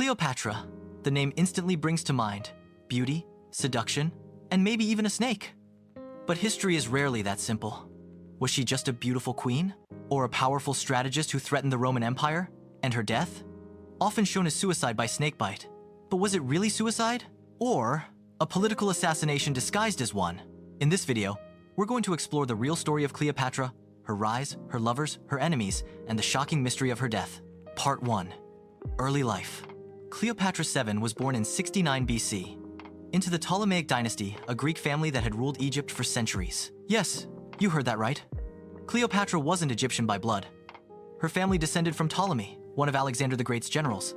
Cleopatra, the name instantly brings to mind beauty, seduction, and maybe even a snake. But history is rarely that simple. Was she just a beautiful queen? Or a powerful strategist who threatened the Roman Empire? And her death? Often shown as suicide by snakebite. But was it really suicide? Or a political assassination disguised as one? In this video, we're going to explore the real story of Cleopatra, her rise, her lovers, her enemies, and the shocking mystery of her death. Part 1. Early life. Cleopatra VII was born in 69 BC. Into the Ptolemaic dynasty, a Greek family that had ruled Egypt for centuries. Yes, you heard that right. Cleopatra wasn't Egyptian by blood. Her family descended from Ptolemy, one of Alexander the Great's generals.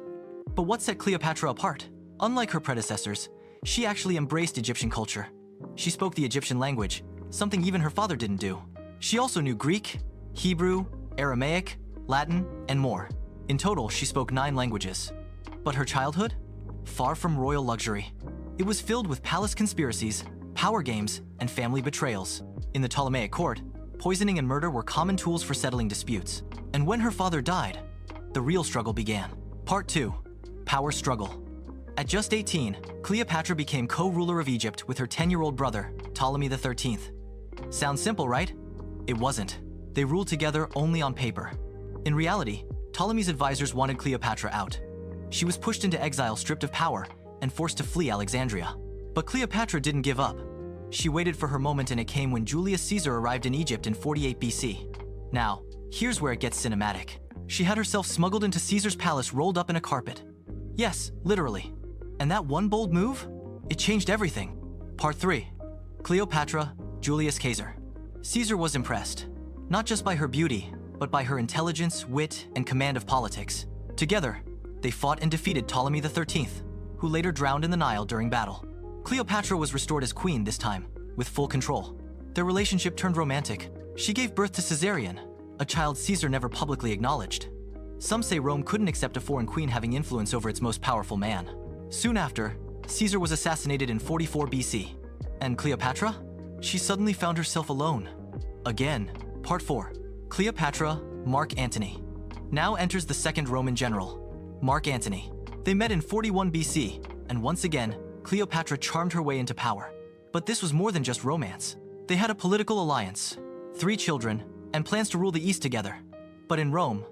But what set Cleopatra apart? Unlike her predecessors, she actually embraced Egyptian culture. She spoke the Egyptian language, something even her father didn't do. She also knew Greek, Hebrew, Aramaic, Latin, and more. In total, she spoke 9 languages. But her childhood? Far from royal luxury. It was filled with palace conspiracies, power games, and family betrayals. In the Ptolemaic court, poisoning and murder were common tools for settling disputes. And when her father died, the real struggle began. Part 2. Power struggle. At just 18, Cleopatra became co-ruler of Egypt with her 10-year-old brother, Ptolemy XIII. Sounds simple, right? It wasn't. They ruled together only on paper. In reality, Ptolemy's advisors wanted Cleopatra out. She was pushed into exile, stripped of power, and forced to flee Alexandria. But Cleopatra didn't give up. She waited for her moment, and it came when Julius Caesar arrived in Egypt in 48 BC. Now, here's where it gets cinematic. She had herself smuggled into Caesar's palace, rolled up in a carpet. Yes, literally. And that one bold move? It changed everything. Part 3. Cleopatra, Julius Caesar. Caesar was impressed, not just by her beauty, but by her intelligence, wit, and command of politics. Together, they fought and defeated Ptolemy XIII, who later drowned in the Nile during battle. Cleopatra was restored as queen this time, with full control. Their relationship turned romantic. She gave birth to Caesarion, a child Caesar never publicly acknowledged. Some say Rome couldn't accept a foreign queen having influence over its most powerful man. Soon after, Caesar was assassinated in 44 BC. And Cleopatra? She suddenly found herself alone. Again. Part 4. Cleopatra, Mark Antony. Now enters the second Roman general, Mark Antony. They met in 41 BC, and once again, Cleopatra charmed her way into power. But this was more than just romance. They had a political alliance, 3 children, and plans to rule the East together. But in Rome,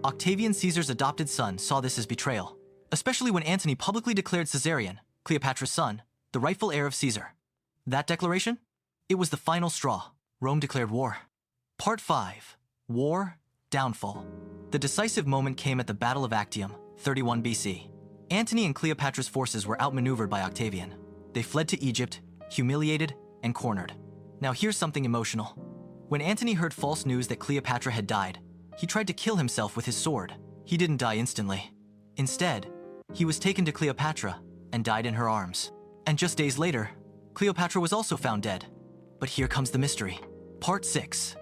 Octavian, Caesar's adopted son, saw this as betrayal, especially when Antony publicly declared Caesarion, Cleopatra's son, the rightful heir of Caesar. That declaration? It was the final straw. Rome declared war. Part 5. War, Downfall. The decisive moment came at the Battle of Actium, 31 BC. Antony and Cleopatra's forces were outmaneuvered by Octavian. They fled to Egypt, humiliated and cornered. Now here's something emotional. When Antony heard false news that Cleopatra had died, he tried to kill himself with his sword. He didn't die instantly. Instead, he was taken to Cleopatra and died in her arms. And just days later, Cleopatra was also found dead. But here comes the mystery. Part 6.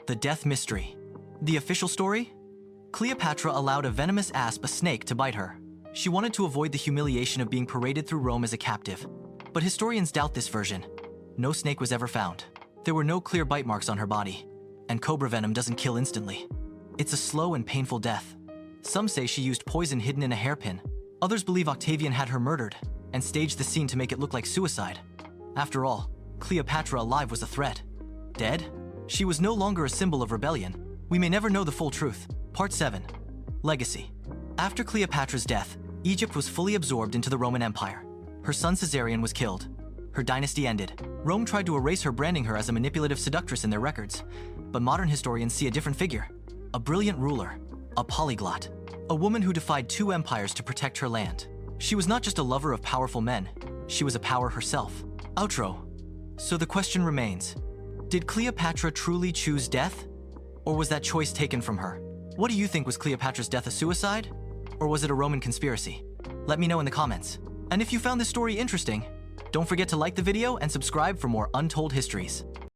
The Death Mystery. The official story? Cleopatra allowed a venomous asp, a snake, to bite her. She wanted to avoid the humiliation of being paraded through Rome as a captive. But historians doubt this version. No snake was ever found. There were no clear bite marks on her body. And cobra venom doesn't kill instantly. It's a slow and painful death. Some say she used poison hidden in a hairpin. Others believe Octavian had her murdered and staged the scene to make it look like suicide. After all, Cleopatra alive was a threat. Dead? She was no longer a symbol of rebellion. We may never know the full truth. Part 7. Legacy. After Cleopatra's death, Egypt was fully absorbed into the Roman Empire. Her son Caesarion was killed. Her dynasty ended. Rome tried to erase her, branding her as a manipulative seductress in their records. But modern historians see a different figure. A brilliant ruler. A polyglot. A woman who defied 2 empires to protect her land. She was not just a lover of powerful men. She was a power herself. Outro. So the question remains. Did Cleopatra truly choose death? Or was that choice taken from her? What do you think? Was Cleopatra's death a suicide? Or was it a Roman conspiracy? Let me know in the comments. And if you found this story interesting, don't forget to like the video and subscribe for more untold histories.